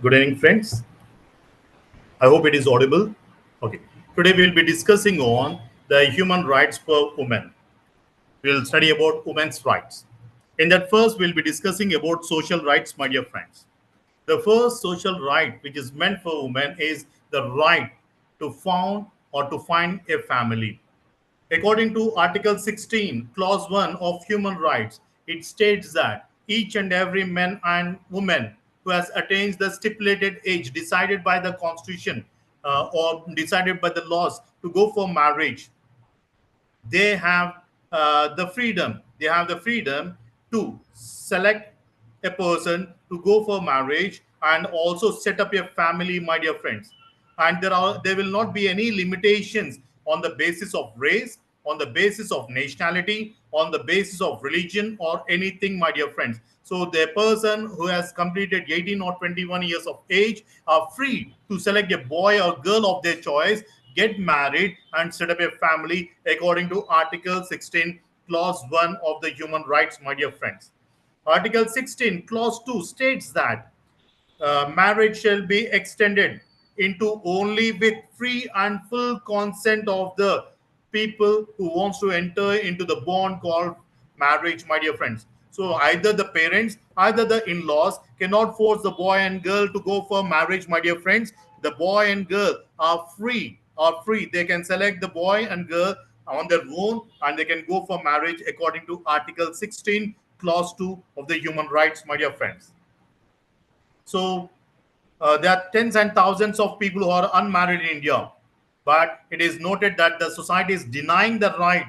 Good evening, friends. I hope it is audible. Okay. Today we'll be discussing on the human rights for women. We'll study about women's rights. In that first, we'll be discussing about social rights, my dear friends. The first social right which is meant for women is the right to found or to find a family. According to Article 16, Clause 1 of Human Rights, it states that each and every man and woman who has attained the stipulated age decided by the Constitution or decided by the laws to go for marriage, they have the freedom to select a person to go for marriage and also set up a family, my dear friends. And there will not be any limitations on the basis of race, on the basis of nationality, on the basis of religion or anything, my dear friends. So the person who has completed 18 or 21 years of age are free to select a boy or girl of their choice, get married and set up a family according to Article 16, Clause 1 of the Human Rights, my dear friends. Article 16, Clause 2 states that marriage shall be extended into only with free and full consent of the people who wants to enter into the bond called marriage, my dear friends. So either the parents, either the in-laws cannot force the boy and girl to go for marriage, my dear friends. The boy and girl are free. They can select the boy and girl on their own and they can go for marriage according to Article 16, Clause 2 of the Human Rights, my dear friends. So there are tens and thousands of people who are unmarried in India, but it is noted that the society is denying the right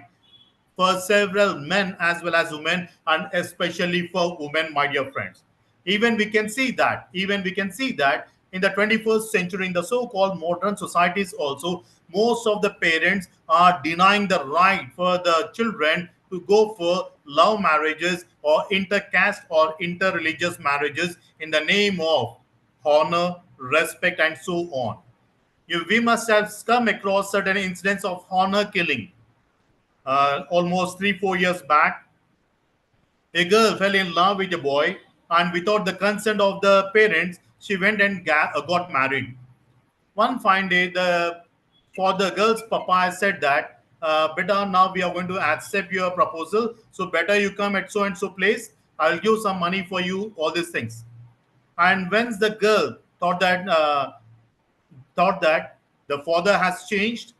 for several men as well as women, and especially for women, my dear friends. Even we can see that in the 21st century, in the so-called modern societies, also most of the parents are denying the right for the children to go for love marriages or intercaste or interreligious marriages in the name of honor, respect, and so on. We must have come across certain incidents of honor killing. Almost 3 4 years back, a girl fell in love with a boy, and without the consent of the parents, she went and got married. One fine day, the for the girl's papa said that, "Beta, now we are going to accept your proposal. So better you come at so and so place. I'll give some money for you. All these things." And once the girl thought that the father has changed,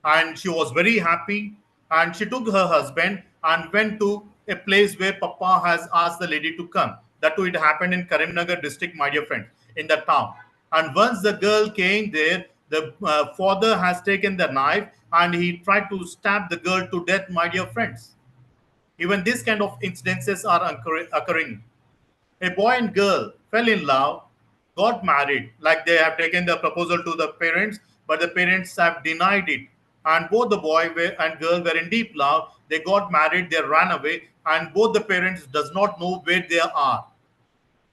and she was very happy, and she took her husband and went to a place where papa has asked the lady to come. That too, it happened in Karimnagar district, my dear friend, in the town. And once the girl came there, the father has taken the knife and he tried to stab the girl to death, my dear friends. Even this kind of incidences are occurring. A boy and girl fell in love, got married, like they have taken the proposal to the parents, but the parents have denied it. And both the and girl were in deep love. They got married, they ran away, and both the parents does not know where they are.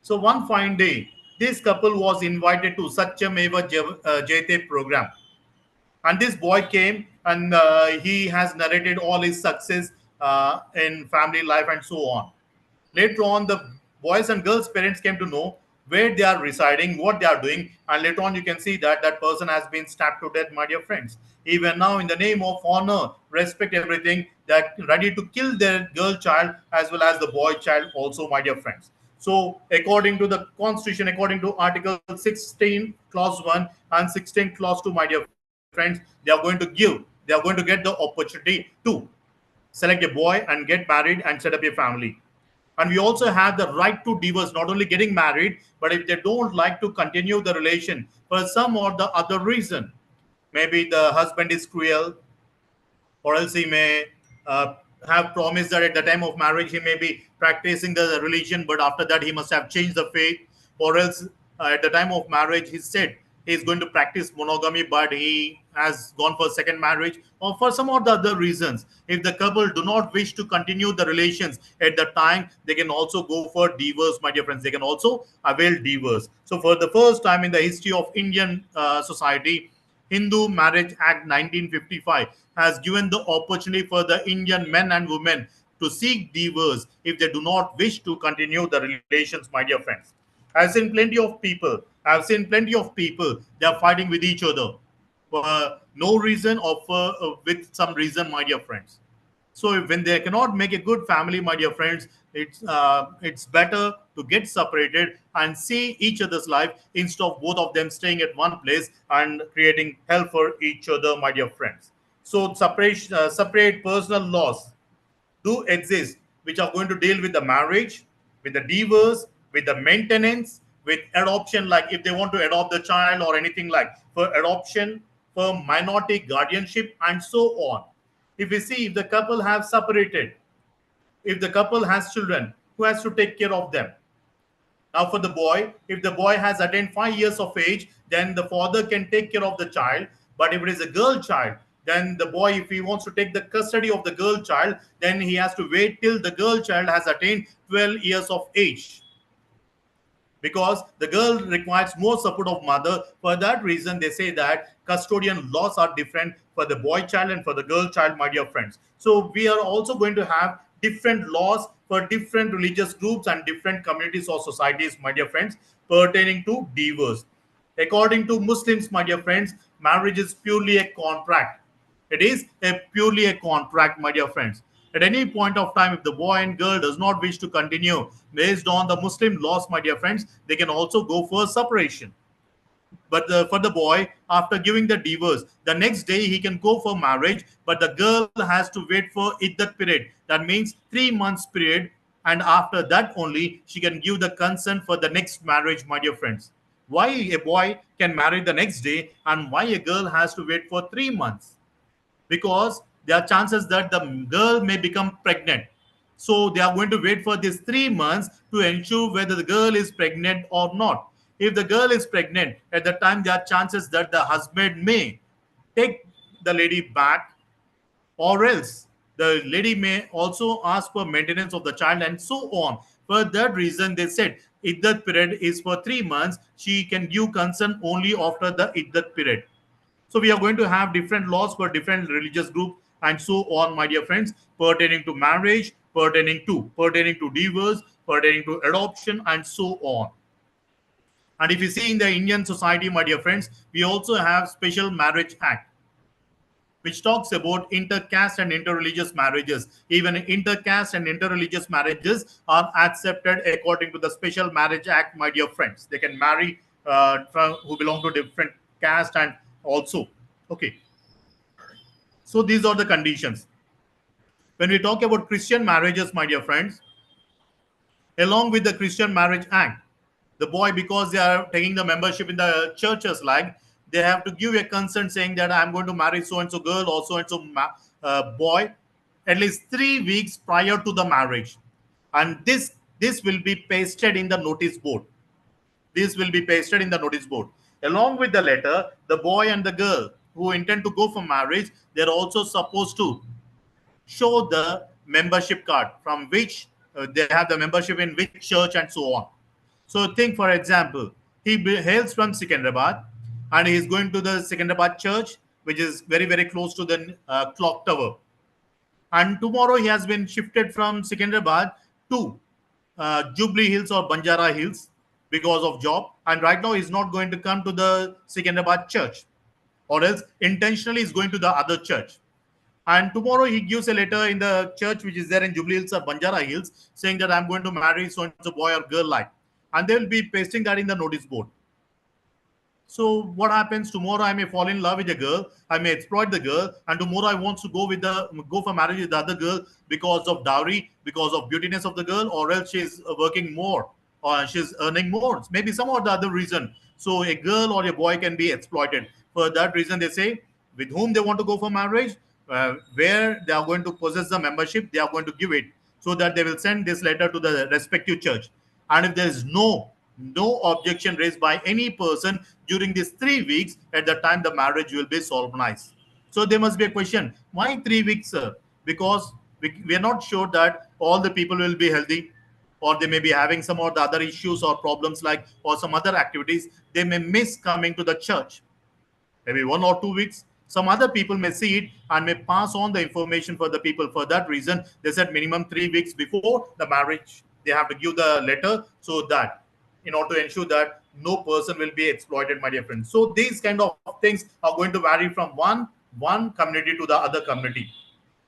So one fine day, this couple was invited to Satyameva Jayate program, and this boy came and he has narrated all his success in family life and so on. Later on, the boys and girls parents came to know where they are residing, what they are doing, and later on you can see that that person has been stabbed to death, my dear friends. Even now, in the name of honor, respect, everything, they're ready to kill their girl child as well as the boy child also, my dear friends. So according to the constitution, according to Article 16 clause 1 and 16 clause 2, my dear friends, they are going to get the opportunity to select a boy and get married and set up a family. And we also have the right to divorce, not only getting married, but if they don't like to continue the relation for some or the other reason, maybe the husband is cruel, or else he may have promised that at the time of marriage he may be practicing the religion, but after that he must have changed the faith, or else at the time of marriage he said he is going to practice monogamy, but he has gone for second marriage, or for some or the other reasons. If the couple do not wish to continue the relations at the time, they can also go for divorce, my dear friends. They can also avail divorce. So for the first time in the history of Indian society, Hindu Marriage Act 1955 has given the opportunity for the Indian men and women to seek divorce if they do not wish to continue the relations, my dear friends. I've seen plenty of people. I've seen plenty of people. They are fighting with each other for no reason or for with some reason, my dear friends. So when they cannot make a good family, my dear friends, it's better to get separated and see each other's life instead of both of them staying at one place and creating hell for each other, my dear friends. So separate personal laws do exist, which are going to deal with the marriage, with the divorce, with the maintenance, with adoption, like if they want to adopt the child or anything like for adoption, for minority guardianship, and so on. If we see if the couple have separated, if the couple has children, who has to take care of them? Now, for the boy, if the boy has attained 5 years of age, then the father can take care of the child. But if it is a girl child, then the boy, if he wants to take the custody of the girl child, then he has to wait till the girl child has attained 12 years of age, because the girl requires more support of mother. For that reason, they say that custodian laws are different for the boy child and for the girl child, my dear friends. So we are also going to have different laws for different religious groups and different communities or societies, my dear friends, pertaining to divorce. According to Muslims, my dear friends, marriage is purely a contract. It is a purely a contract, my dear friends. At any point of time, if the boy and girl does not wish to continue based on the Muslim laws, my dear friends, they can also go for separation. But for the boy, after giving the divorce, the next day he can go for marriage, but the girl has to wait for iddat period. That means 3 months period, and after that only she can give the consent for the next marriage, my dear friends. Why a boy can marry the next day and why a girl has to wait for 3 months? Because there are chances that the girl may become pregnant. So they are going to wait for these 3 months to ensure whether the girl is pregnant or not. If the girl is pregnant, at the time there are chances that the husband may take the lady back, or else the lady may also ask for maintenance of the child and so on. For that reason, they said iddat period is for 3 months. She can give consent only after the iddat period. So we are going to have different laws for different religious groups and so on, my dear friends, pertaining to marriage, pertaining to divorce, pertaining to adoption, and so on. And if you see in the Indian society, my dear friends, we also have Special Marriage Act, which talks about intercaste and interreligious marriages. Even intercaste and interreligious marriages are accepted according to the Special Marriage Act, my dear friends. They can marry from who belong to different caste and also. Okay, so these are the conditions. When we talk about Christian marriages, my dear friends, along with the Christian Marriage Act, the boy, because they are taking the membership in the churches, like they have to give a consent saying that I'm going to marry so and so girl or so and so boy at least 3 weeks prior to the marriage, and this will be pasted in the notice board. This will be pasted in the notice board. Along with the letter, the boy and the girl who intend to go for marriage, they're also supposed to show the membership card from which they have the membership in which church and so on. So think, for example, hails from Secunderabad and he is going to the Secunderabad church, which is very, very close to the clock tower. And tomorrow he has been shifted from Secunderabad to Jubilee Hills or Banjara Hills because of job. And right now he's not going to come to the Secunderabad church, or else intentionally is going to the other church. And tomorrow he gives a letter in the church which is there in Jubilee Hills or Banjara Hills saying that I'm going to marry so and so boy or girl like. And they will be pasting that in the notice board. So what happens tomorrow? I may fall in love with a girl, I may exploit the girl, and tomorrow I want to go for marriage with the other girl because of dowry, because of beautiness of the girl, or else she's working more or she's earning more. Maybe some or the other reason. So a girl or a boy can be exploited. For that reason, they say with whom they want to go for marriage, where they are going to possess the membership, they are going to give it, so that they will send this letter to the respective church. And if there is no objection raised by any person during these 3 weeks, at the time the marriage will be solemnized. So there must be a question: why 3 weeks, sir? Because we are not sure that all the people will be healthy, or they may be having some or the other issues or problems, like or some other activities. They may miss coming to the church. Maybe 1 or 2 weeks. Some other people may see it and may pass on the information for the people. For that reason, they said minimum 3 weeks before the marriage, they have to give the letter, so that. in order to ensure that no person will be exploited, my dear friends. So these kind of things are going to vary from one community to the other community.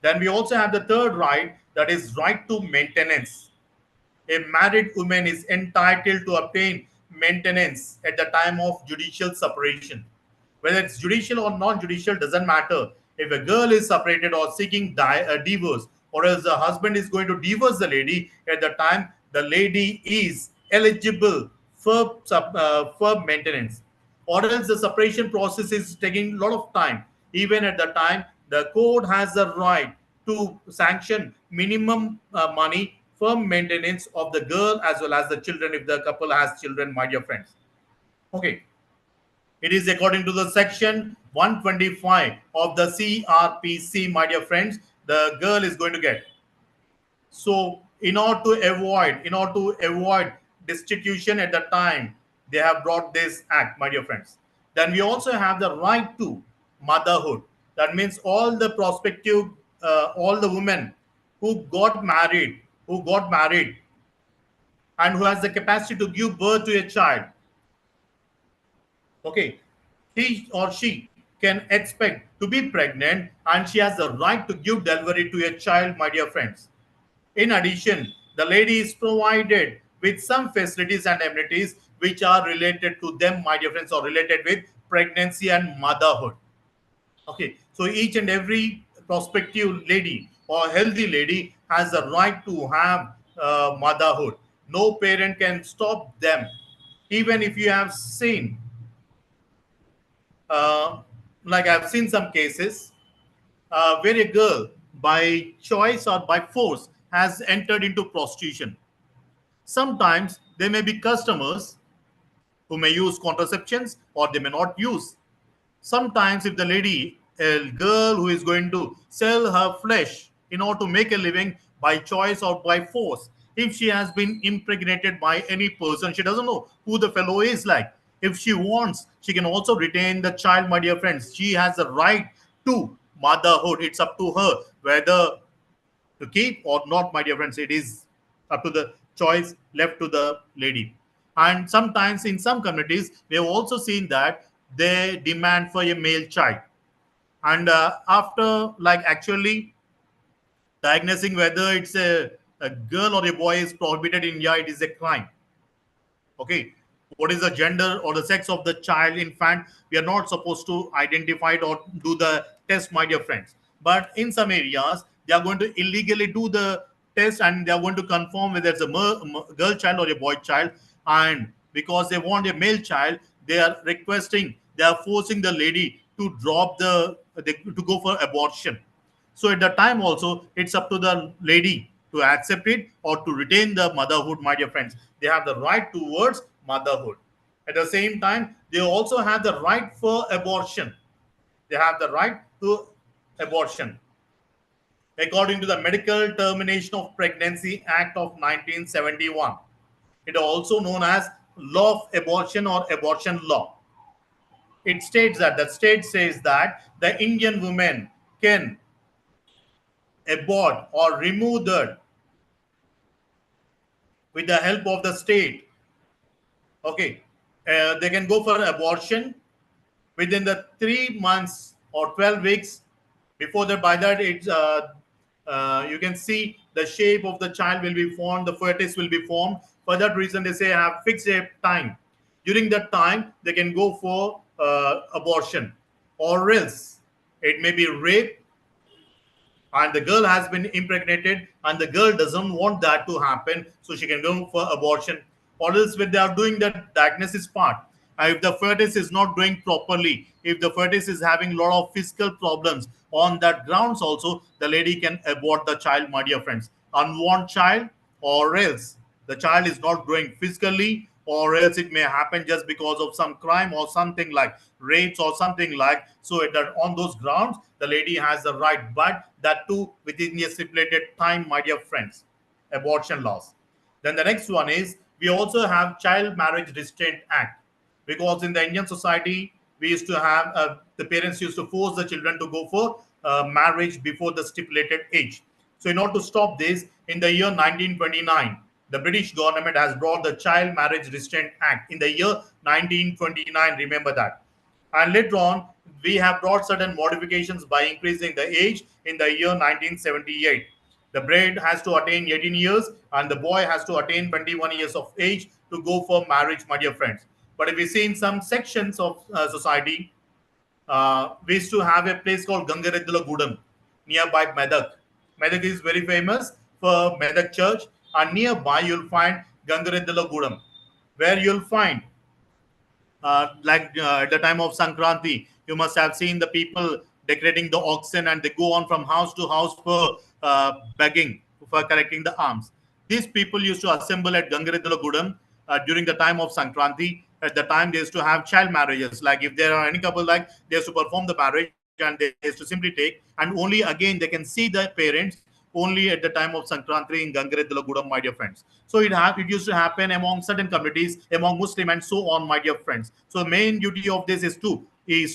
Then we also have the third right, that is right to maintenance. A married woman is entitled to obtain maintenance at the time of judicial separation. Whether it's judicial or non-judicial doesn't matter. If a girl is separated or seeking a divorce, or else the husband is going to divorce the lady, at the time the lady is eligible for maintenance. Or else the separation process is taking a lot of time. Even at the time, the court has the right to sanction minimum money for maintenance of the girl as well as the children if the couple has children, my dear friends. Okay, it is according to the section 125 of the CRPC, my dear friends, the girl is going to get. So in order to avoid destitution at the time, they have brought this act, my dear friends. Then we also have the right to motherhood. That means all the prospective, all the women who got married, and who has the capacity to give birth to a child. Okay, he or she can expect to be pregnant, and she has the right to give delivery to a child, my dear friends. In addition, the lady is provided with some facilities and amenities which are related to them, my dear friends, or related with pregnancy and motherhood. Okay, so each and every prospective lady or healthy lady has the right to have motherhood. No parent can stop them. Even if you have seen, uh, like I've seen some cases where a girl, by choice or by force, has entered into prostitution. Sometimes there may be customers who may use contraceptions or they may not use. Sometimes if the lady, a girl who is going to sell her flesh in order to make a living by choice or by force, if she has been impregnated by any person, she doesn't know who the fellow is like. If she wants, she can also retain the child, my dear friends. She has the right to motherhood. It's up to her whether to keep or not, my dear friends. It is up to the choice left to the lady. And sometimes in some communities, we have also seen that they demand for a male child. And after, like, actually diagnosing whether it's a girl or a boy is prohibited in India, it is a crime. Okay, what is the gender or the sex of the child infant, we are not supposed to identify it or do the test, my dear friends. But in some areas they are going to illegally do the test, and they are going to confirm whether it's a girl child or a boy child. And because they want a male child, they are requesting, they are forcing the lady to drop to go for abortion. So at the time also, it's up to the lady to accept it or to retain the motherhood, my dear friends. They have the right towards motherhood. At the same time, they also have the right for abortion. They have the right to abortion. According to the Medical Termination of Pregnancy Act of 1971, it is also known as Law of Abortion or Abortion Law. It states that the state says that the Indian woman can abort or remove the with the help of the state. Okay, they can go for abortion within the 3 months or 12 weeks. Before that, by that, it's you can see the shape of the child will be formed, the fetus will be formed. For that reason, they say have fixed a time. During that time, they can go for abortion, or else it may be rape, and the girl has been impregnated and the girl doesn't want that to happen, so she can go for abortion. Or else when they are doing the diagnosis part, if the fetus is not doing properly, if the fetus is having a lot of physical problems, on that grounds also the lady can abort the child, my dear friends. Unwanted child, or else the child is not growing physically, or else it may happen just because of some crime or something like rapes or something like. So that on those grounds the lady has the right, but that too within a stipulated time, my dear friends. Abortion laws. Then the next one is, we also have Child Marriage Restraint Act, because in the Indian society we used to have the parents used to force the children to go for marriage before the stipulated age. So in order to stop this, in the year 1929, the British government has brought the Child Marriage Restraint Act in the year 1929. Remember that. And later on, we have brought certain modifications by increasing the age in the year 1978. The bride has to attain 18 years and the boy has to attain 21 years of age to go for marriage, my dear friends. But if we see in some sections of society, we used to have a place called Gangaredula Gudam nearby Medak. Medak is very famous for Medak Church, and nearby you'll find Gangaredula Gudam, where you'll find at the time of Sankranti, you must have seen the people decorating the oxen and they go on from house to house for begging, for collecting the alms. These people used to assemble at Gangaredula Gudam during the time of Sankranti. At the time, they used to have child marriages. Like if there are any couple, like they used to perform the marriage and they used to simply take, and only again they can see the parents only at the time of Sankranti in Gangaredula Gudam, my dear friends. So it used to happen among certain communities, among Muslim and so on, my dear friends. So the main duty of this is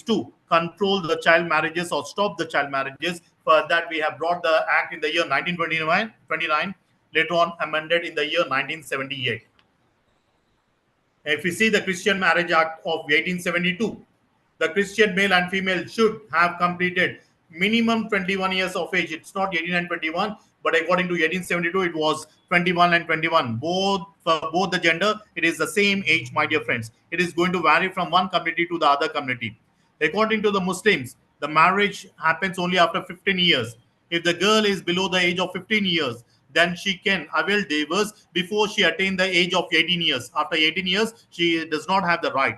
to control the child marriages or stop the child marriages. For that, we have brought the act in the year 1929, later on amended in the year 1978. If we see the Christian Marriage Act of 1872, the Christian male and female should have completed minimum 21 years of age. It's not 18 and 21, but according to 1872, it was 21 and 21. Both for both the gender, it is the same age, my dear friends. It is going to vary from one community to the other community. According to the Muslims, the marriage happens only after 15 years. If the girl is below the age of 15 years, then she can avail divorce before she attains the age of 18 years. After 18 years, she does not have the right.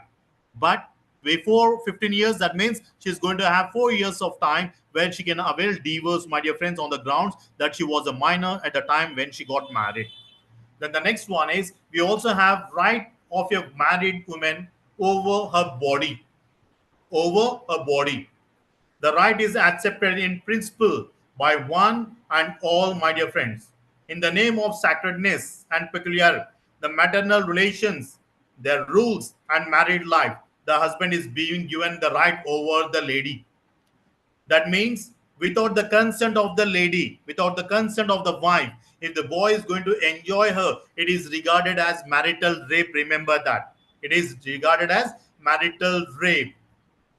But before 15 years, that means she's going to have 4 years of time where she can avail divorce, my dear friends, on the grounds that she was a minor at the time when she got married. Then the next one is we also have right of a married woman over her body. Over her body. The right is accepted in principle by one and all, my dear friends. In the name of sacredness and peculiar, the maternal relations, their rules, and married life, the husband is being given the right over the lady. That means without the consent of the lady, without the consent of the wife, if the boy is going to enjoy her, it is regarded as marital rape. Remember that. It is regarded as marital rape.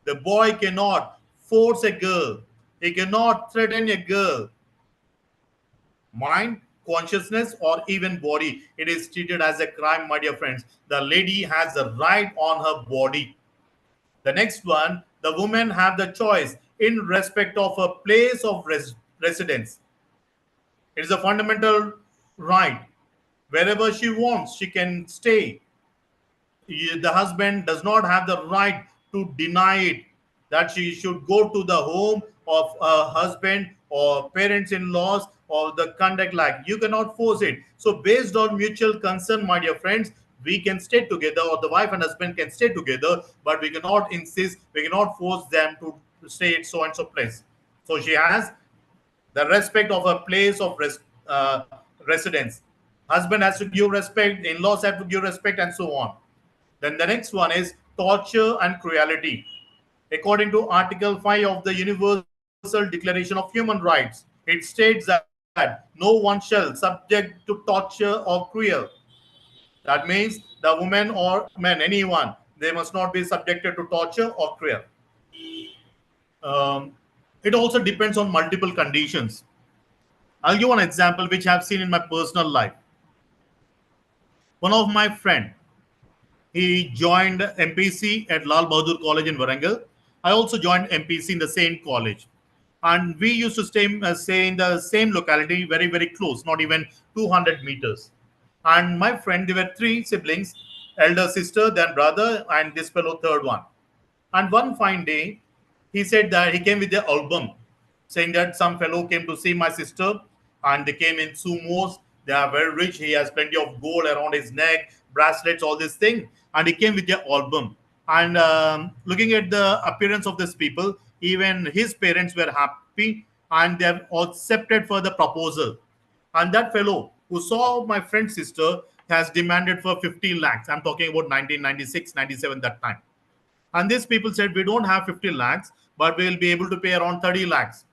The boy cannot force a girl. He cannot threaten a girl. Mind, consciousness, or even body. It is treated as a crime, my dear friends. The lady has the right on her body. The next one, the woman have the choice in respect of a place of residence. It is a fundamental right. Wherever she wants, she can stay. The husband does not have the right to deny it, that she should go to the home of a husband or parents-in-laws or the conduct, like you cannot force it. So based on mutual consent, my dear friends, we can stay together, or the wife and husband can stay together, but we cannot insist, we cannot force them to stay at so and so place. So she has the respect of a place of residence. Husband has to give respect, in-laws have to give respect, and so on. Then the next one is torture and cruelty. According to Article 5 of the Universal Declaration of Human Rights, it states that no one shall subject to torture or cruel. That means the woman or man, anyone, they must not be subjected to torture or cruel. Um, it also depends on multiple conditions. I'll give one example which I've seen in my personal life. One of my friend, he joined MPC at Lal Bahadur College in Varangal. I also joined MPC in the same college. And we used to stay in the same locality, very, very close, not even 200 meters. And my friend, there were three siblings, elder sister, then brother, and this fellow, third one. And one fine day, he said that he came with the album, saying that some fellow came to see my sister, and they came in sumos. They are very rich. He has plenty of gold around his neck, bracelets, all this thing. And he came with the album. And looking at the appearance of these people, even his parents were happy, and they have accepted for the proposal. And that fellow who saw my friend's sister has demanded for 50 lakhs. I'm talking about 1996, 97, that time. And these people said, we don't have 50 lakhs, but we will be able to pay around 30 lakhs.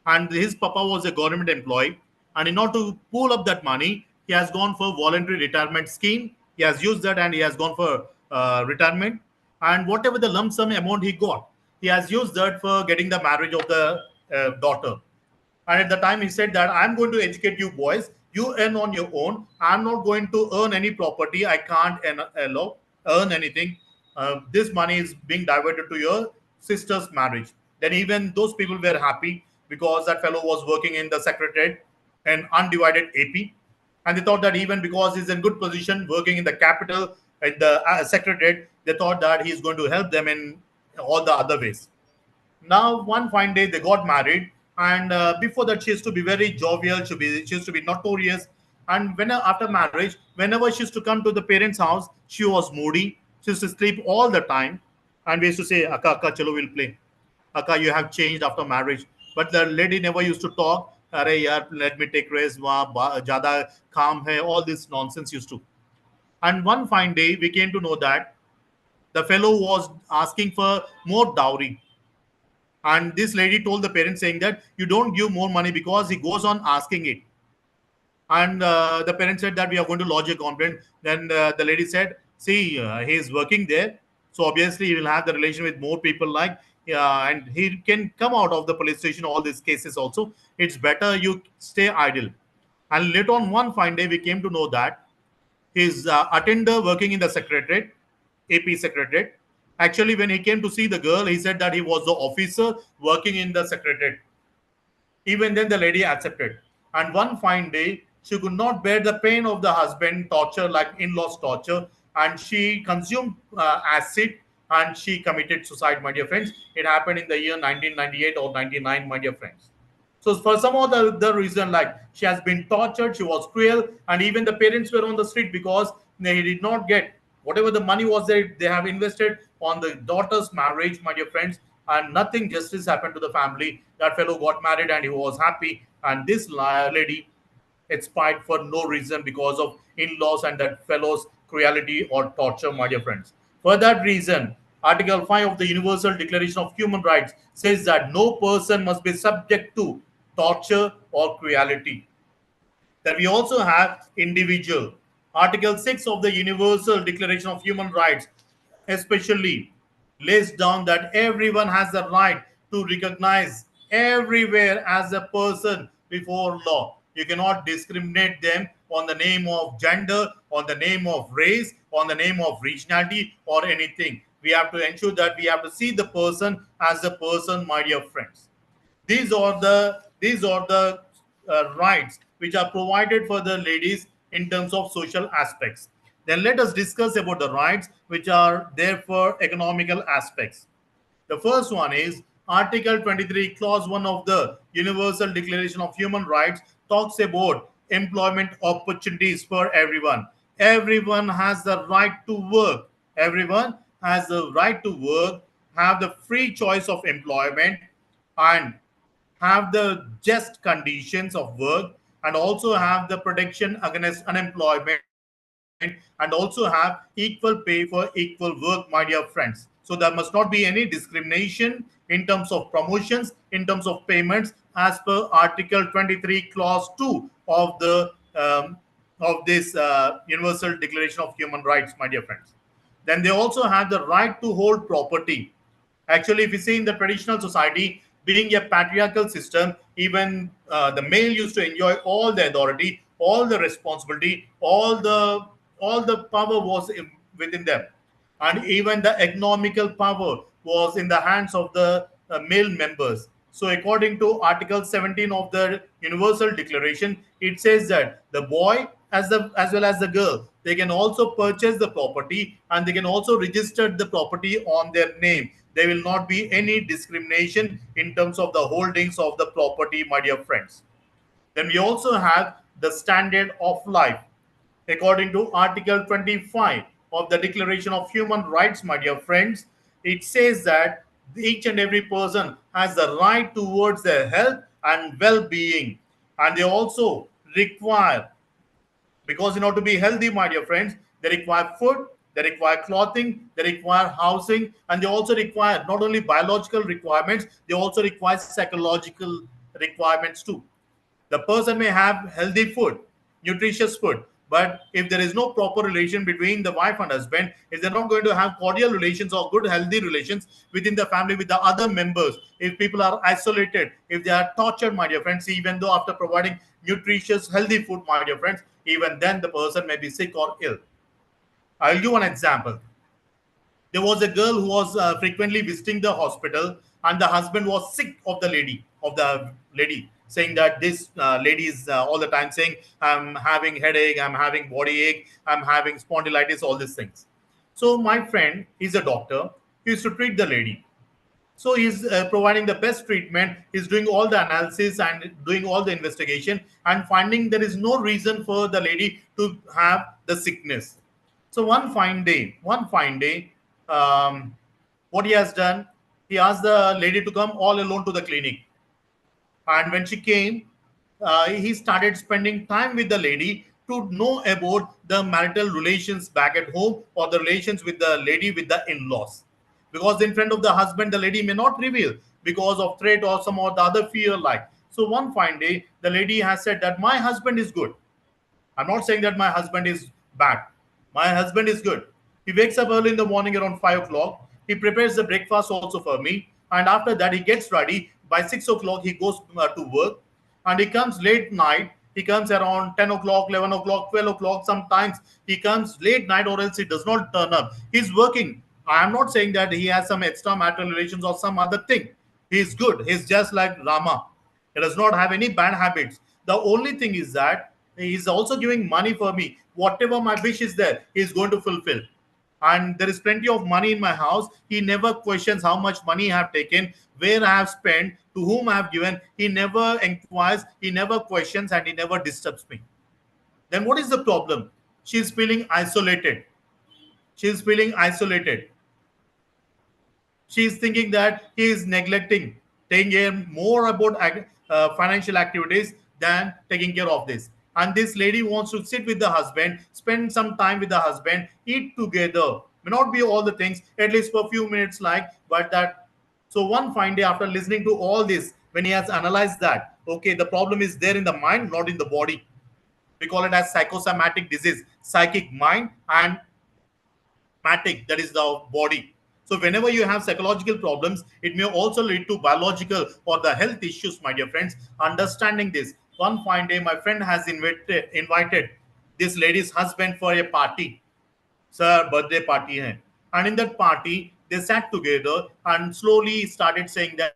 And his papa was a government employee. And in order to pull up that money, He has gone for voluntary retirement scheme. He has used that and he has gone for retirement. And whatever the lump sum amount he got, he has used that for getting the marriage of the daughter. And at the time, he said that I'm going to educate you boys. You earn on your own. I'm not going to earn any property. I can't earn anything. This money is being diverted to your sister's marriage. Then even those people were happy because that fellow was working in the secretariat and undivided AP. And they thought that even because he's in good position working in the capital, at the secretariat, they thought that he's going to help them in all the other ways. Now, one fine day, they got married, and before that, she used to be very jovial. She used to be notorious. And when after marriage, whenever she used to come to the parents' house, she was moody. She used to sleep all the time, and we used to say, "Akka, akka, chalo, we'll play. Akka, you have changed after marriage." But the lady never used to talk. Arey yaar, let me take rest. वहाँ ज़्यादा काम है. All this nonsense used to. And one fine day, we came to know that the fellow was asking for more dowry, and this lady told the parents saying that you don't give more money because he goes on asking it. And the parents said that we are going to lodge a complaint. Then the lady said, see, he is working there, so obviously he will have the relation with more people, like and he can come out of the police station all these cases also. It's better you stay idle. And later on one fine day we came to know that his attender working in the secretariat, AP secretariat. Actually, when he came to see the girl, he said that he was the officer working in the secretariat. Even then, the lady accepted. And one fine day, she could not bear the pain of the husband torture, like in-laws torture, and she consumed acid and she committed suicide, my dear friends. It happened in the year 1998 or 99, my dear friends. So for some of the reason, like she has been tortured, she was cruel, and even the parents were on the street because they did not get whatever the money was there. They have invested on the daughter's marriage, my dear friends, and nothing justice happened to the family. That fellow got married and he was happy, and this lady expired for no reason because of in-laws and that fellow's cruelty or torture, my dear friends. For that reason, Article 5 of the Universal Declaration of Human Rights says that no person must be subject to torture or cruelty. Then we also have individual. Article 6 of the Universal Declaration of Human Rights especially lays down that everyone has the right to recognize everywhere as a person before law. You cannot discriminate them on the name of gender, on the name of race, on the name of regionality, or anything. We have to ensure that we have to see the person as a person, my dear friends. These are the rights which are provided for the ladies in terms of social aspects. Then let us discuss about the rights which are there for economical aspects. The first one is Article 23, Clause 1 of the Universal Declaration of Human Rights talks about employment opportunities for everyone. Everyone has the right to work. Everyone has the right to work, have the free choice of employment, and have the just conditions of work, and also have the protection against unemployment, and also have equal pay for equal work, my dear friends. So there must not be any discrimination in terms of promotions, in terms of payments, as per Article 23, Clause 2 of this Universal Declaration of Human Rights, my dear friends. Then they also have the right to hold property. Actually, if you see in the traditional society, being a patriarchal system, even the male used to enjoy all the authority, all the responsibility, all the power was within them, and even the economical power was in the hands of the male members. So, according to Article 17 of the Universal Declaration, it says that the boy as well as the girl, they can also purchase the property and they can also register the property on their name. There will not be any discrimination in terms of the holdings of the property, my dear friends. Then we also have the standard of life. According to Article 25 of the Declaration of Human Rights, my dear friends, it says that each and every person has the right towards their health and well-being. And they also require, because in order to be healthy, my dear friends, they require food, they require clothing, they require housing, and they also require not only biological requirements, they also require psychological requirements too. The person may have healthy food, nutritious food. But if there is no proper relation between the wife and husband, if they're not going to have cordial relations or good healthy relations within the family with the other members, if people are isolated, if they are tortured, my dear friends, even though after providing nutritious healthy food, my dear friends, even then the person may be sick or ill. I'll give one example. There was a girl who was frequently visiting the hospital, and the husband was sick of the lady, saying that this lady is all the time saying, I'm having headache, I'm having body ache, I'm having spondylitis, all these things. So my friend, he's a doctor, he used to treat the lady. So he's providing the best treatment. He's doing all the analysis and doing all the investigation and finding there is no reason for the lady to have the sickness. So one fine day, what he has done, he asked the lady to come all alone to the clinic. And when she came, he started spending time with the lady to know about the marital relations back at home or the relations with the lady with the in-laws. Because in front of the husband, the lady may not reveal because of threat or some or the other fear like. So one fine day, the lady has said that my husband is good. I'm not saying that my husband is bad. My husband is good. He wakes up early in the morning around 5 o'clock. He prepares the breakfast also for me. And after that, he gets ready. By 6 o'clock, he goes to work. And he comes late night. He comes around 10 o'clock, 11 o'clock, 12 o'clock. Sometimes he comes late night or else he does not turn up. He's working. I am not saying that he has some extra marital relations or some other thing. He's good. He's just like Rama. He does not have any bad habits. The only thing is that he's also giving money for me. Whatever my wish is there, he's going to fulfill. And there is plenty of money in my house. He never questions how much money I have taken, where I have spent, to whom I have given. He never inquires, he never questions, and he never disturbs me. Then what is the problem? She's feeling isolated. She's feeling isolated. She is thinking that he is neglecting, taking care more about financial activities than taking care of this. And this lady wants to sit with the husband, spend some time with the husband, eat together. May not be all the things, at least for a few minutes, like, but that. So one fine day, after listening to all this, when he has analyzed that, okay, the problem is there in the mind, not in the body. We call it as psychosomatic disease, psychic mind and matic, that is the body. So whenever you have psychological problems, it may also lead to biological or the health issues, my dear friends. Understanding this, one fine day, my friend has invited this lady's husband for a party. Sir, birthday party hai. And in that party, they sat together and slowly started saying that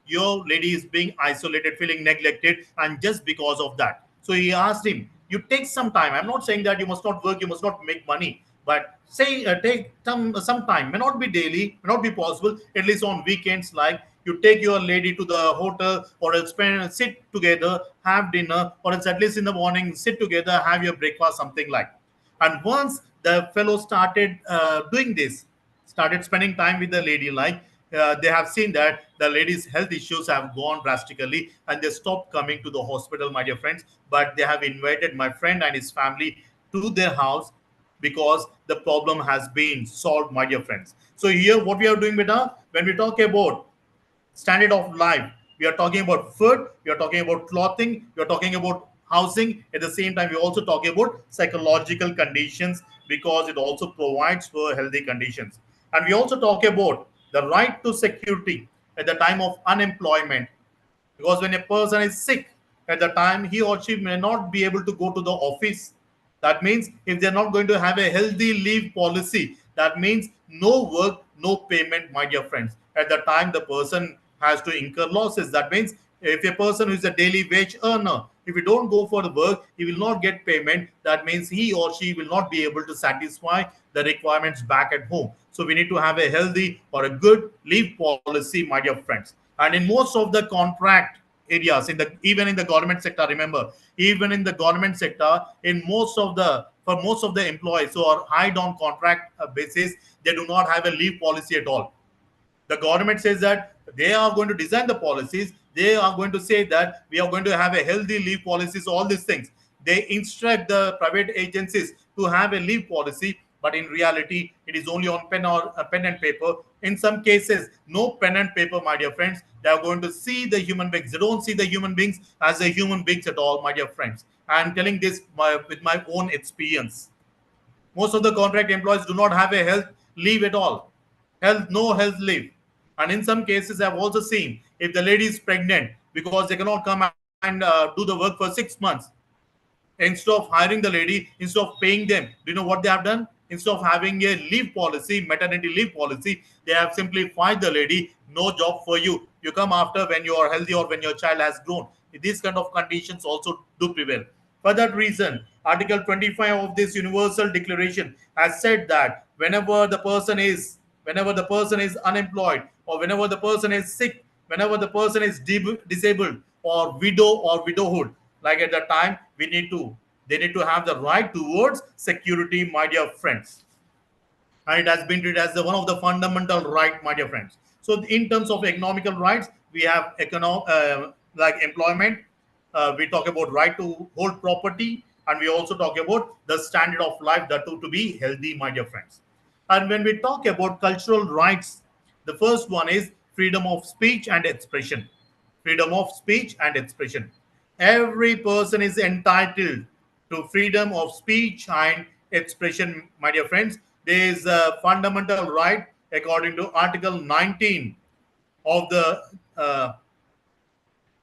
your lady is being isolated, feeling neglected, and just because of that. So he asked him, you take some time. I'm not saying that you must not work, you must not make money, but say take some time. May not be daily, may not be possible. At least on weekends, like you take your lady to the hotel, or else sit together, have dinner, or else at least in the morning sit together, have your breakfast, something like. And once the fellow started doing this, started spending time with the lady, like they have seen that the lady's health issues have gone drastically and they stopped coming to the hospital, my dear friends. But they have invited my friend and his family to their house because the problem has been solved, my dear friends. So here, what we are doing, beta, when we talk about standard of life, we are talking about food, we are talking about clothing, we are talking about housing. At the same time, we also talk about psychological conditions because it also provides for healthy conditions. And we also talk about the right to security at the time of unemployment, because when a person is sick at the time, he or she may not be able to go to the office. That means if they're not going to have a healthy leave policy, that means no work, no payment, my dear friends. At the time, the person has to incur losses. That means if a person who is a daily wage earner, if he don't go for the work, he will not get payment. That means he or she will not be able to satisfy the requirements back at home. So we need to have a healthy or a good leave policy, my dear friends. And in most of the contract areas, in the even in the government sector, remember, even in the government sector, in most of the for most of the employees who are hired on contract basis, they do not have a leave policy at all. The government says that they are going to design the policies, they are going to say that we are going to have a healthy leave policies, all these things. They instruct the private agencies to have a leave policy, but in reality it is only on pen or pen and paper. In some cases, no pen and paper, my dear friends. They are going to see the human beings, they don't see the human beings as a human beings at all, my dear friends. I'm telling this with my own experience. Most of the contract employees do not have a health leave at all. No health leave. And in some cases, I've also seen if the lady is pregnant because they cannot come and do the work for 6 months, instead of hiring the lady, instead of paying them, do you know what they have done? Instead of having a leave policy, maternity leave policy, they have simply fired the lady. No job for you. You come after when you are healthy or when your child has grown. These kind of conditions also do prevail. For that reason, Article 25 of this Universal Declaration has said that whenever the person is unemployed, or whenever the person is sick, whenever the person is disabled, or widow or widowhood, like at that time, they need to have the right towards security, my dear friends. And it has been treated as one of the fundamental right, my dear friends. So in terms of economical rights, we have like employment. We talk about right to hold property, and we also talk about the standard of life, that too, to be healthy, my dear friends. And when we talk about cultural rights, the first one is freedom of speech and expression. Freedom of speech and expression. Every person is entitled to freedom of speech and expression, my dear friends. There is a fundamental right according to Article 19 of the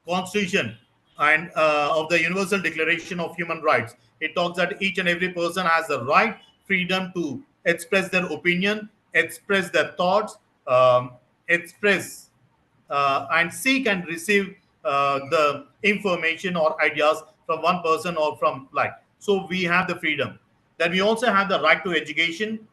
Constitution and of the Universal Declaration of Human Rights. It talks that each and every person has the right, freedom to express their opinion, express their thoughts, express and seek and receive the information or ideas from one person or from like. So we have the freedom. Then we also have the right to education.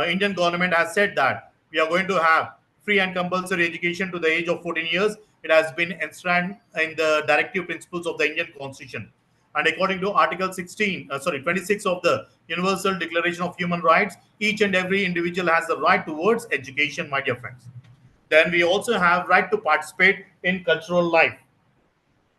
Indian government has said that we are going to have free and compulsory education to the age of 14 years. It has been enshrined in the directive principles of the Indian Constitution. And according to Article 26 of the Universal Declaration of Human Rights, each and every individual has the right towards education, my dear friends. Then we also have right to participate in cultural life.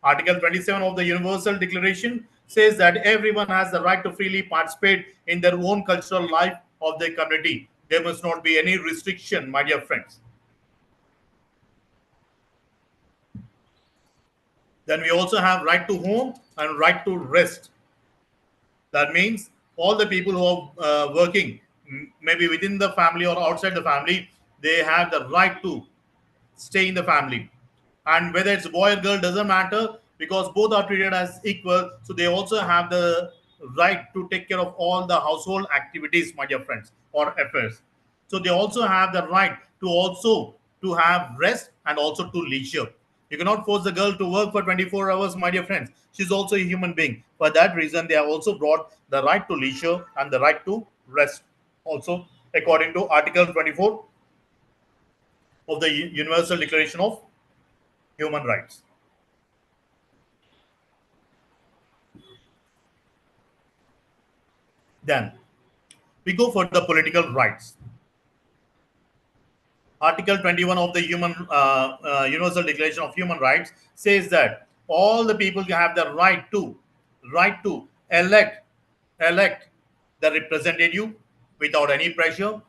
Article 27 of the Universal Declaration says that everyone has the right to freely participate in their own cultural life of their community. There must not be any restriction, my dear friends. Then we also have right to home and right to rest. That means all the people who are working, maybe within the family or outside the family, they have the right to stay in the family. And whether it's boy or girl doesn't matter, because both are treated as equal. So they also have the right to take care of all the household activities, my dear friends, or affairs. So they also have the right to also to have rest and also to leisure. You cannot force the girl to work for 24 hours, my dear friends. She's also a human being. For that reason, they have also brought the right to leisure and the right to rest. Also, according to Article 24 of the Universal Declaration of Human Rights. Then we go for the political rights. Article 21 of the Universal Declaration of Human Rights says that all the people have the right to elect the representative without any pressure,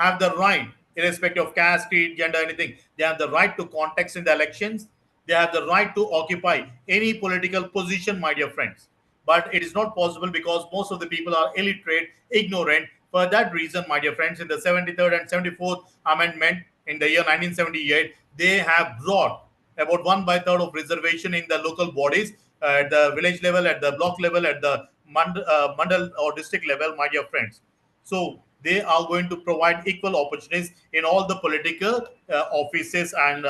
have the right, irrespective of caste, creed, gender, anything. They have the right to contest in the elections. They have the right to occupy any political position, my dear friends. But it is not possible because most of the people are illiterate, ignorant. For that reason, my dear friends, in the 73rd and 74th Amendment in the year 1978, they have brought about 1/3 of reservation in the local bodies, at the village level, at the block level, at the mandal or district level, my dear friends. So they are going to provide equal opportunities in all the political offices and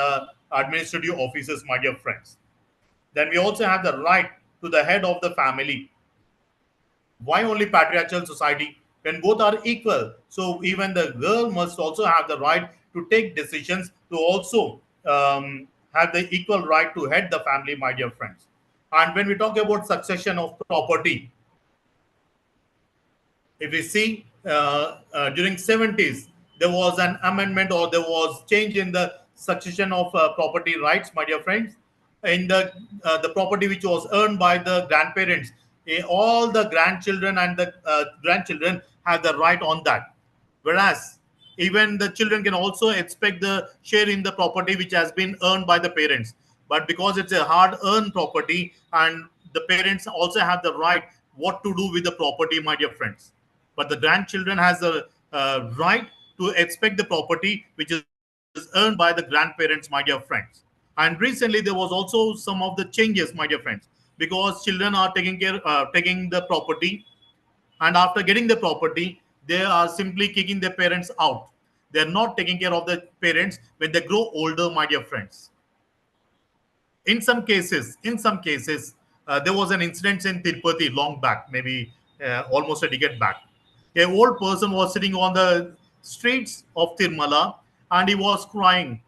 administrative offices, my dear friends. Then we also have the right to the head of the family. Why only patriarchal society when both are equal? So even the girl must also have the right to take decisions, to also have the equal right to head the family, my dear friends. And when we talk about succession of property, if we see during 70s there was an amendment or there was change in the succession of property rights, my dear friends. In the property which was earned by the grandparents, all the grandchildren and the grandchildren have the right on that, whereas even the children can also expect the share in the property which has been earned by the parents. But because it's a hard earned property and the parents also have the right what to do with the property, my dear friends. But the grandchildren has the right to expect the property which is earned by the grandparents, my dear friends. And recently there was also some of the changes, my dear friends, because children are taking the property, and after getting the property they are simply kicking their parents out. They're not taking care of the parents when they grow older, my dear friends. In some cases, there was an incident in Tirupati long back, maybe almost a decade back. A old person was sitting on the streets of Tirumala and he was crying.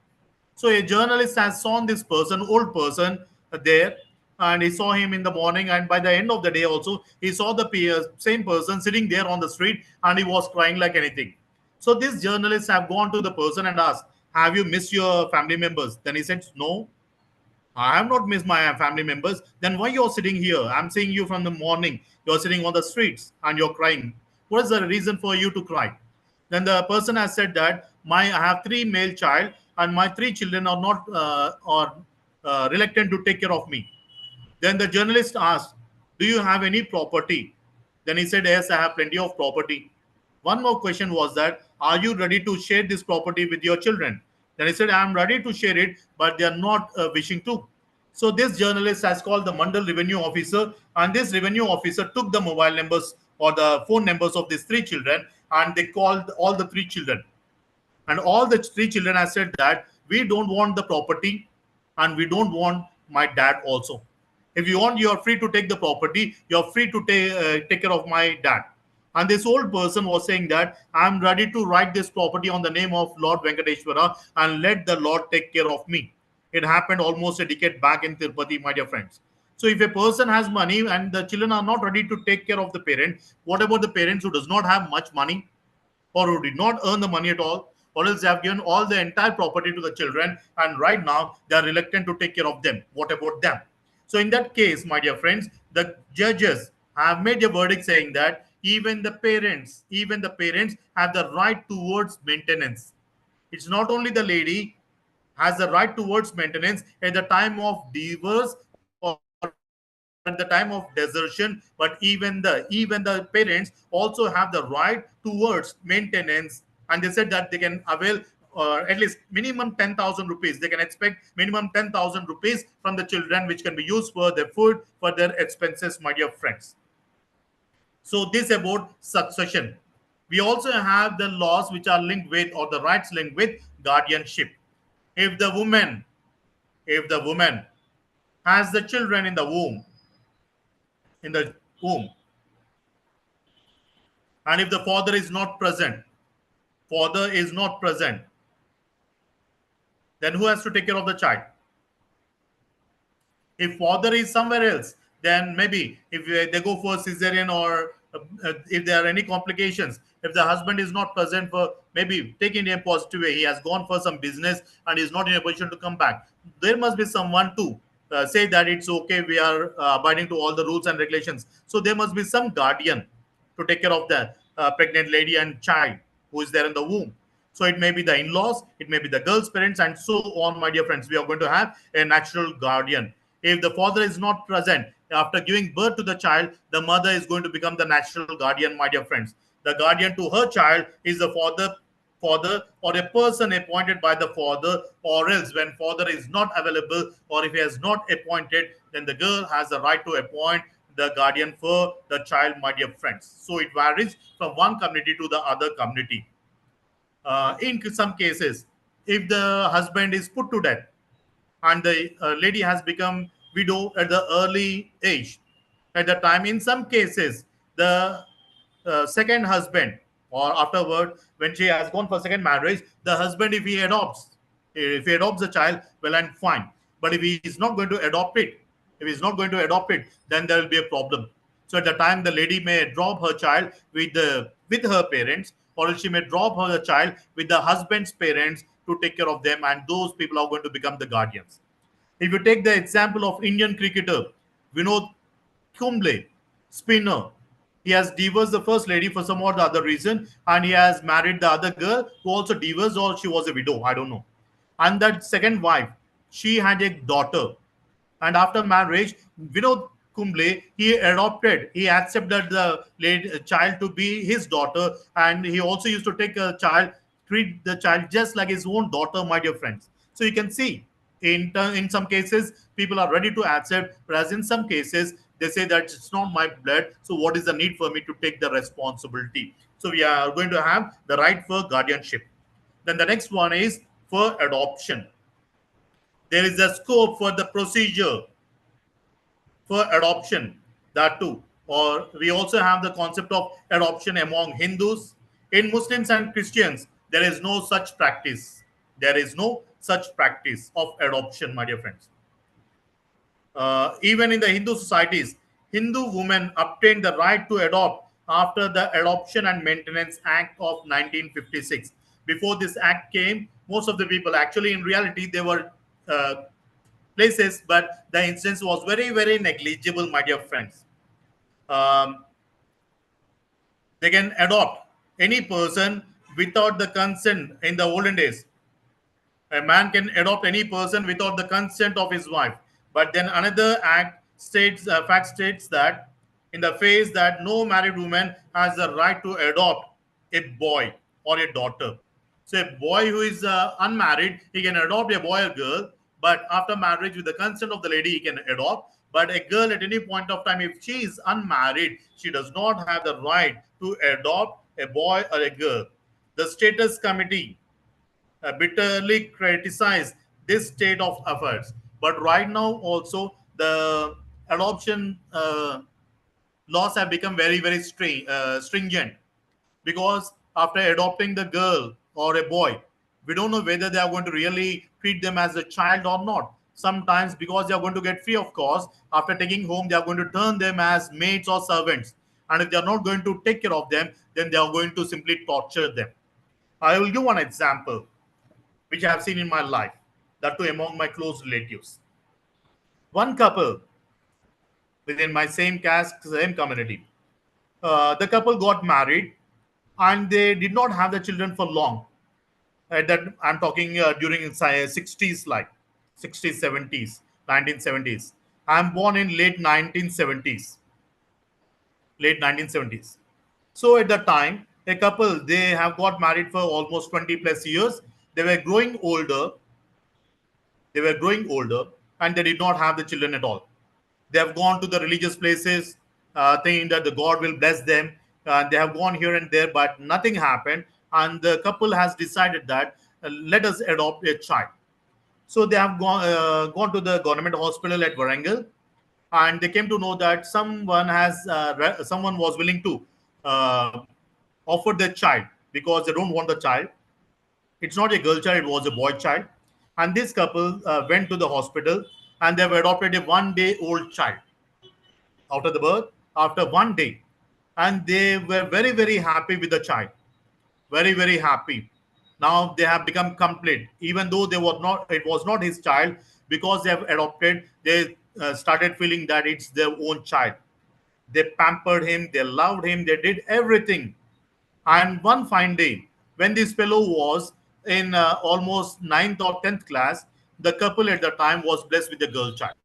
So a journalist has seen this person, old person, there, and he saw him in the morning. And by the end of the day, also he saw the same person sitting there on the street, and he was crying like anything. So these journalists have gone to the person and asked, "Have you missed your family members?" Then he said, "No, I have not missed my family members." Then why you're sitting here? I'm seeing you from the morning. You're sitting on the streets and you're crying. What is the reason for you to cry? Then the person has said that I have three male child and my three children are not or reluctant to take care of me. Then the journalist asked, "Do you have any property?" Then he said, "Yes, I have plenty of property." One more question was that, "Are you ready to share this property with your children?" Then he said, "I'm ready to share it, but they are not wishing to." So this journalist has called the Mandal revenue officer, and this revenue officer took the mobile numbers or the phone numbers of these three children, and they called all the three children. And all the three children have said that we don't want the property and we don't want my dad also. If you want, you are free to take the property. You're free to take care of my dad. And this old person was saying that I'm ready to write this property on the name of Lord Venkateshwara and let the Lord take care of me. It happened almost a decade back in Tirupati, my dear friends. So if a person has money and the children are not ready to take care of the parent, what about the parents who does not have much money, or who did not earn the money at all, or else they have given all the entire property to the children and right now they are reluctant to take care of them? What about them? So in that case, my dear friends, the judges have made a verdict saying that even the parents have the right towards maintenance. It's not only the lady has the right towards maintenance at the time of divorce or at the time of desertion, but even the parents also have the right towards maintenance. And they said that they can avail at least minimum 10,000 rupees. They can expect minimum 10,000 rupees from the children, which can be used for their food, for their expenses, my dear friends. So this about succession. We also have the laws which are linked with, or the rights linked with, guardianship. If the woman, if the woman has the children in the womb, and if the father is not present, then who has to take care of the child? If father is somewhere else, then maybe if they go for cesarean, or if there are any complications, if the husband is not present for, maybe taking a positive way, he has gone for some business and is not in a position to come back, there must be someone to say that it's okay, we are abiding to all the rules and regulations. So there must be some guardian to take care of the pregnant lady and child who is there in the womb. So it may be the in-laws, it may be the girl's parents, and so on, my dear friends. We are going to have a natural guardian. If the father is not present after giving birth to the child, the mother is going to become the natural guardian, my dear friends. The guardian to her child is the father or a person appointed by the father, or else when father is not available or if he has not appointed, then the girl has the right to appoint the guardian for the child, my dear friends. So it varies from one community to the other community. In some cases, if the husband is put to death and the lady has become widow at the early age, at the time, in some cases, the second husband, or afterward when she has gone for second marriage, the husband, if he adopts the child, well and fine. But if he is not going to adopt it, then there will be a problem. So at the time, the lady may drop her child with her parents, or else she may drop her child with the husband's parents to take care of them, and those people are going to become the guardians. If you take the example of Indian cricketer Vinod Kumble, spinner, he has divorced the first lady for some or the other reason, and he has married the other girl who also divorced, or she was a widow, I don't know. And that second wife, she had a daughter, and after marriage, Vinod Kumble, he adopted, he accepted the late child to be his daughter, and he also used to take a child, treat the child just like his own daughter, my dear friends. So you can see, in some cases, people are ready to accept, whereas in some cases, they say that it's not my blood. So what is the need for me to take the responsibility? So we are going to have the right for guardianship. Then the next one is for adoption. There is a scope for the procedure for adoption, that too. Or we also have the concept of adoption among Hindus. In Muslims and Christians, there is no such practice. There is no such practice of adoption, my dear friends. Even in the Hindu societies, Hindu women obtained the right to adopt after the Adoption and Maintenance Act of 1956. Before this act came, most of the people, actually, in reality, they were places, but the instance was very, very negligible, my dear friends. Um, they can adopt any person without the consent in the olden days. A man can adopt any person without the consent of his wife. But then another fact states that in the phase that no married woman has the right to adopt a boy or a daughter. So a boy who is unmarried, he can adopt a boy or girl, but after marriage with the consent of the lady, he can adopt. But a girl at any point of time, if she is unmarried, she does not have the right to adopt a boy or a girl. The status committee bitterly criticize this state of affairs. But right now, also the adoption laws have become very, very stringent, because after adopting the girl or a boy, we don't know whether they are going to really treat them as a child or not. Sometimes, because they are going to get free of cost, after taking home, they are going to turn them as maids or servants. And if they are not going to take care of them, then they are going to simply torture them. I will give one example which I have seen in my life, that too among my close relatives. One couple within my same caste, same community. The couple got married and they did not have the children for long. That I'm talking during 60s, like 60s, 70s, 1970s. I'm born in late 1970s, late 1970s. So at that time, a couple, they have got married for almost 20 plus years. They were growing older, and they did not have the children at all. They have gone to the religious places, thinking that the God will bless them. They have gone here and there, but nothing happened. And the couple has decided that let us adopt a child. So they have gone to the government hospital at Varangal, and they came to know that someone was willing to uh, offer their child, because they don't want the child. It's not a girl child, it was a boy child. And this couple went to the hospital, and they have adopted a 1 day old child after the birth, after 1 day. And they were very, very happy with the child. Very, very happy. Now they have become complete. Even though it was not his child, because they have adopted, they started feeling that it's their own child. They pampered him, they loved him, they did everything. And one fine day, when this fellow was in almost ninth or 10th class, the couple at the time was blessed with a girl child.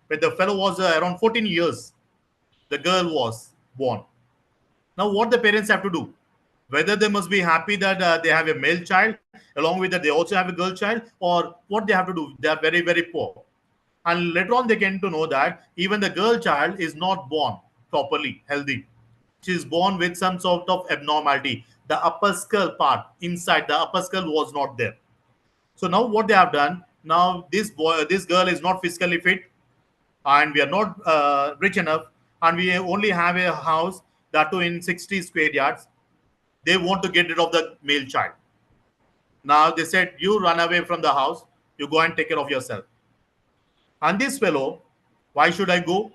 When the fellow was around 14 years, the girl was born. Now, what the parents have to do? Whether they must be happy that they have a male child, along with that they also have a girl child, or what they have to do? They are very, very poor. And later on, they came to know that even the girl child is not born properly healthy. She is born with some sort of abnormality. The upper skull part inside the upper skull was not there. So now what they have done? Now this girl is not physically fit, and we are not rich enough, and we only have a house, that too in 60 square yards. They want to get rid of the male child. Now they said, you run away from the house, you go and take care of yourself. And this fellow, why should I go?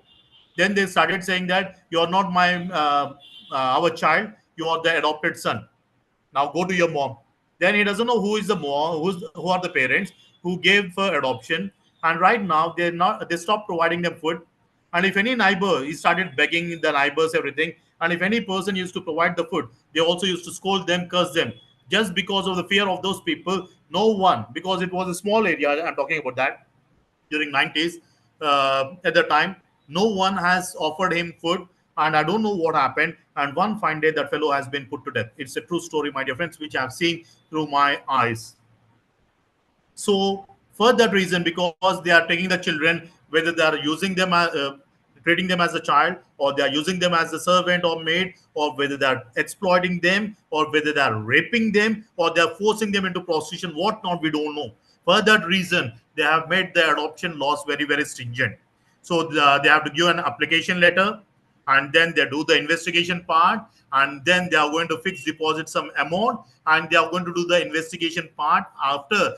Then they started saying that you're not our child, you are the adopted son. Now go to your mom. Then he doesn't know who is the mom, who are the parents who gave for adoption. And right now they stopped providing them food. And if any neighbor, he started begging the neighbors everything. And if any person used to provide the food, they also used to scold them, curse them, just because of the fear of those people. No one, because it was a small area. I'm talking about that during 90s at the time. No one has offered him food, and I don't know what happened. And one fine day, that fellow has been put to death. It's a true story, my dear friends, which I've seen through my eyes. So for that reason, because they are taking the children, whether they are using them treating them as a child, or they are using them as a servant or maid, or whether they are exploiting them, or whether they are raping them, or they are forcing them into prostitution, what not, we don't know. For that reason, they have made the adoption laws very, very stringent. So they have to give an application letter, and then they do the investigation part, and then they are going to fix deposit some amount, and they are going to do the investigation part after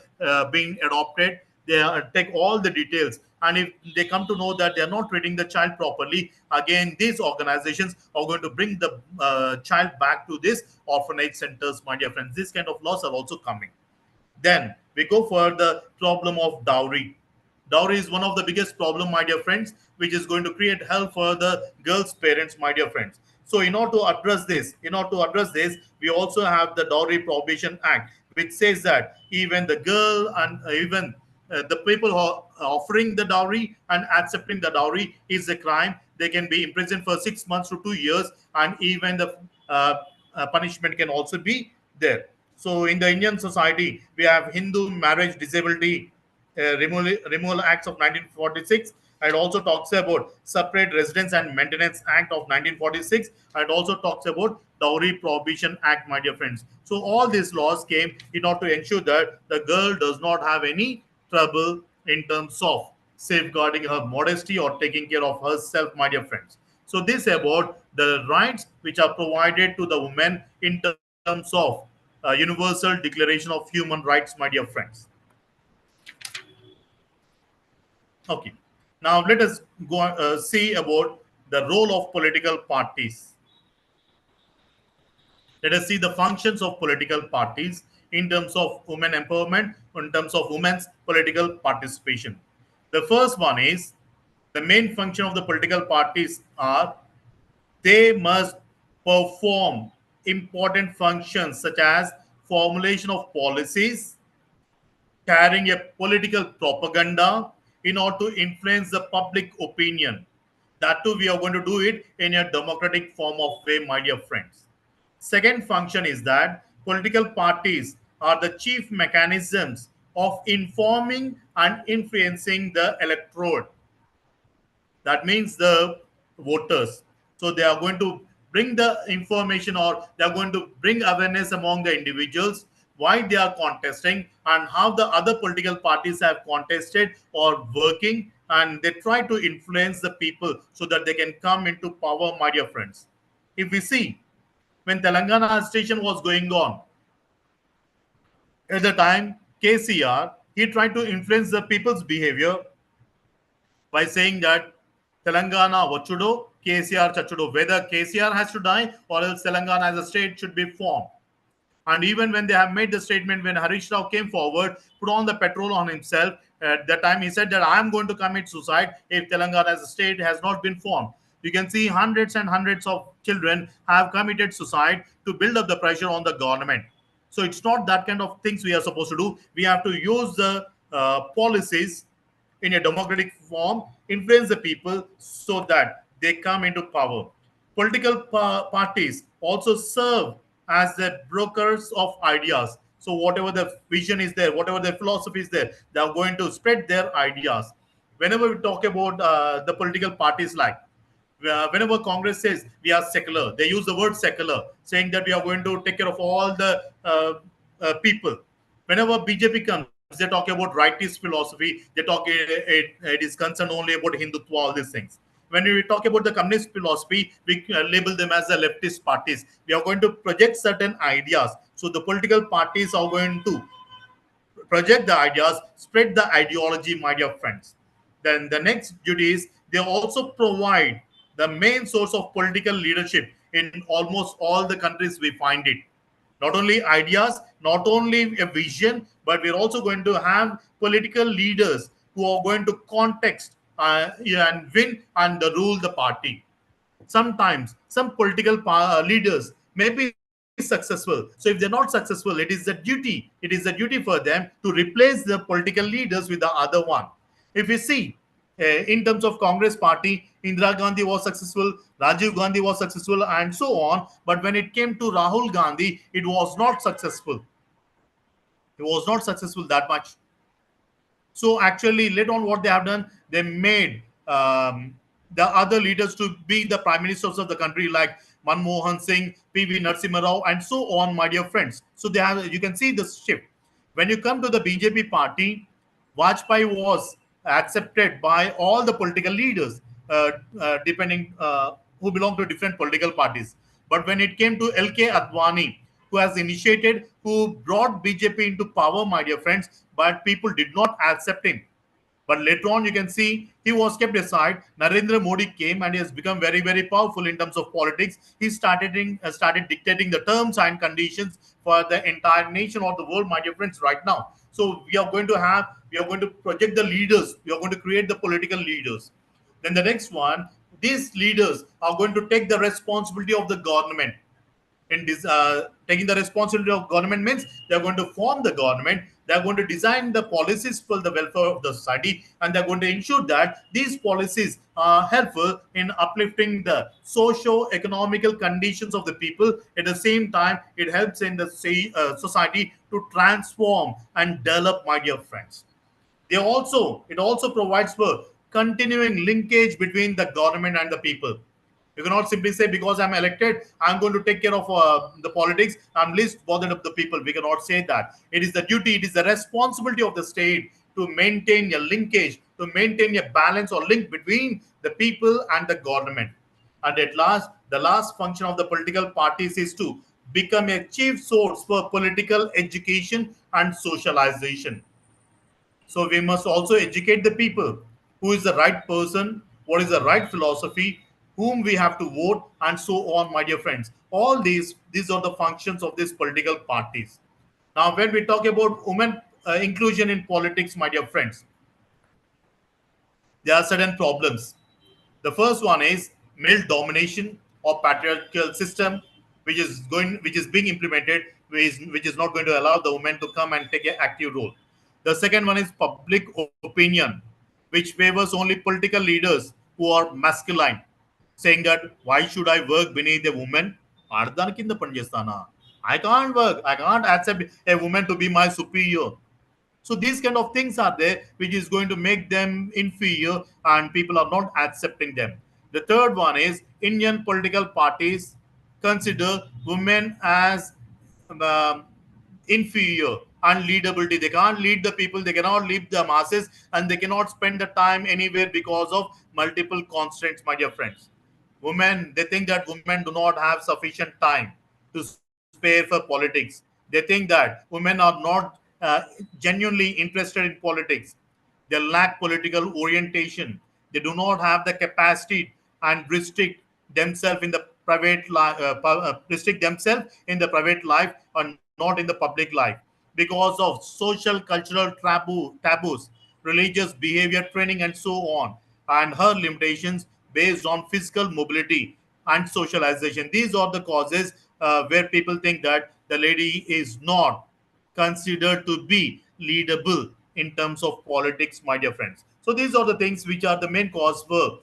being adopted. They take all the details, and if they come to know that they are not treating the child properly, again these organizations are going to bring the child back to this orphanage centers, my dear friends. This kind of laws are also coming. Then we go for the problem of dowry. Dowry is one of the biggest problem, my dear friends, which is going to create hell for the girl's parents, my dear friends. So in order to address this, we also have the Dowry Prohibition Act, which says that even the girl and even the people who are offering the dowry and accepting the dowry is a crime. They can be imprisoned for 6 months to 2 years, and even the punishment can also be there. So in the Indian society, we have Hindu Marriage Disability Removal Acts of 1946. It also talks about Separate Residence and Maintenance Act of 1946. And also talks about Dowry Prohibition Act, my dear friends. So all these laws came in order to ensure that the girl does not have any trouble in terms of safeguarding her modesty or taking care of herself, my dear friends. So this about the rights which are provided to the women in terms of Universal Declaration of Human Rights, my dear friends. Okay. Now let us go see about the role of political parties. Let us see the functions of political parties in terms of women empowerment, in terms of women's political participation. The first one is the main function of the political parties are they must perform important functions such as formulation of policies, carrying a political propaganda in order to influence the public opinion. That too, we are going to do it in a democratic form of way, my dear friends. Second function is that political parties are the chief mechanisms of informing and influencing the electorate. That means the voters. So they are going to bring the information, or they are going to bring awareness among the individuals why they are contesting and how the other political parties have contested or working, and they try to influence the people so that they can come into power, my dear friends. If we see, when Telangana station was going on, at the time KCR, he tried to influence the people's behavior by saying that Telangana Vachudo, KCR Chachudo, whether KCR has to die or else Telangana as a state should be formed. And even when they have made the statement, when Harish Rao came forward, put on the petrol on himself, at that time he said that I am going to commit suicide if Telangana as a state has not been formed. You can see hundreds and hundreds of children have committed suicide to build up the pressure on the government. So it's not that kind of things we are supposed to do. We have to use the policies in a democratic form, influence the people so that they come into power. Political parties also serve as the brokers of ideas. So whatever the vision is there, whatever the philosophy is there, they are going to spread their ideas. Whenever we talk about the political parties, like whenever Congress says we are secular, they use the word secular, saying that we are going to take care of all the people. Whenever BJP comes, they talk about rightist philosophy. They talk it is concerned only about Hindutva, all these things. When we talk about the communist philosophy, we label them as the leftist parties. We are going to project certain ideas. So the political parties are going to project the ideas, spread the ideology, my dear friends. Then the next duty is they also provide the main source of political leadership in almost all the countries we find it. Not only ideas, not only a vision, but we're also going to have political leaders who are going to context and win and rule the party. Sometimes some political leaders may be successful. So if they're not successful, it is the duty for them to replace the political leaders with the other one. If you see, In terms of Congress party, Indira Gandhi was successful, Rajiv Gandhi was successful, and so on. But when it came to Rahul Gandhi, it was not successful. It was not successful that much. So actually, later on, what they have done, they made the other leaders to be the prime ministers of the country, like Manmohan Singh, PV Narasimha Rao, and so on, my dear friends. So they have, you can see the shift. When you come to the BJP party, Vajpayee was accepted by all the political leaders, depending who belong to different political parties. But when it came to LK Advani, who has initiated, who brought BJP into power, my dear friends, but people did not accept him. But later on, you can see he was kept aside. Narendra Modi came and he has become very, very powerful in terms of politics. He started dictating the terms and conditions for the entire nation or the world, my dear friends, right now. So we are going to project the leaders. We are going to create the political leaders. Then the next one, these leaders are going to take the responsibility of the government in this taking the responsibility of government means they're going to form the government, they're going to design the policies for the welfare of the society, and they're going to ensure that these policies are helpful in uplifting the socio-economical conditions of the people. At the same time, it helps in the society to transform and develop, my dear friends. It also provides for continuing linkage between the government and the people. You cannot simply say because I'm elected, I'm going to take care of the politics. I'm least bothered of the people. We cannot say that. It is the duty, it is the responsibility of the state to maintain a linkage, to maintain a balance or link between the people and the government. And at last, the last function of the political parties is to become a chief source for political education and socialization. So we must also educate the people who is the right person, what is the right philosophy, whom we have to vote, and so on, my dear friends. All these are the functions of these political parties. Now, when we talk about women inclusion in politics, my dear friends, there are certain problems. The first one is male domination or patriarchal system, which is being implemented, which is not going to allow the women to come and take an active role. The second one is public opinion, which favors only political leaders who are masculine, saying that why should I work beneath a woman? ఆడదాని కింద పని చేస్తానా? I can't work. I can't accept a woman to be my superior. So these kind of things are there, which is going to make them inferior, and people are not accepting them. The third one is Indian political parties consider women as um, inferior and leadability. They can't lead the people, they cannot lead the masses, and they cannot spend the time anywhere because of multiple constraints, my dear friends. Women, they think that women do not have sufficient time to spare for politics. They think that women are not genuinely interested in politics. They lack political orientation. They do not have the capacity and restrict themselves in the private life or not in the public life because of social cultural taboos, religious behavior training, and so on, and her limitations based on physical mobility and socialization. These are the causes where people think that the lady is not considered to be leadable in terms of politics, my dear friends. So these are the things which are the main cause for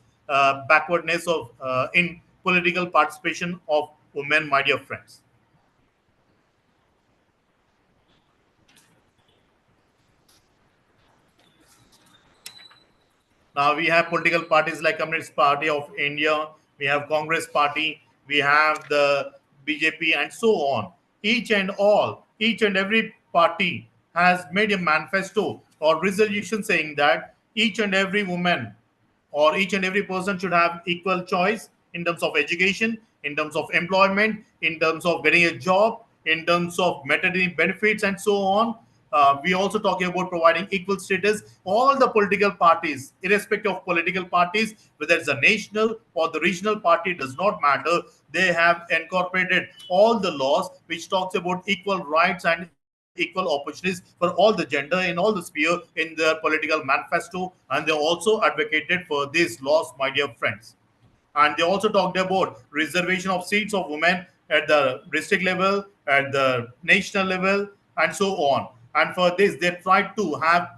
backwardness of in political participation of women, my dear friends. Now we have political parties like Communist Party of India, we have Congress Party, we have the BJP, and so on. Each and every party has made a manifesto or resolution saying that each and every woman or each and every person should have equal choice in terms of education, in terms of employment, in terms of getting a job, in terms of maternity benefits, and so on. We also talking about providing equal status. All the political parties, irrespective of political parties, whether it's a national or the regional party, does not matter. They have incorporated all the laws which talks about equal rights and equal opportunities for all the gender in all the sphere in their political manifesto, and they also advocated for these laws, my dear friends. And they also talked about reservation of seats of women at the district level, at the national level, and so on. And for this, they tried to have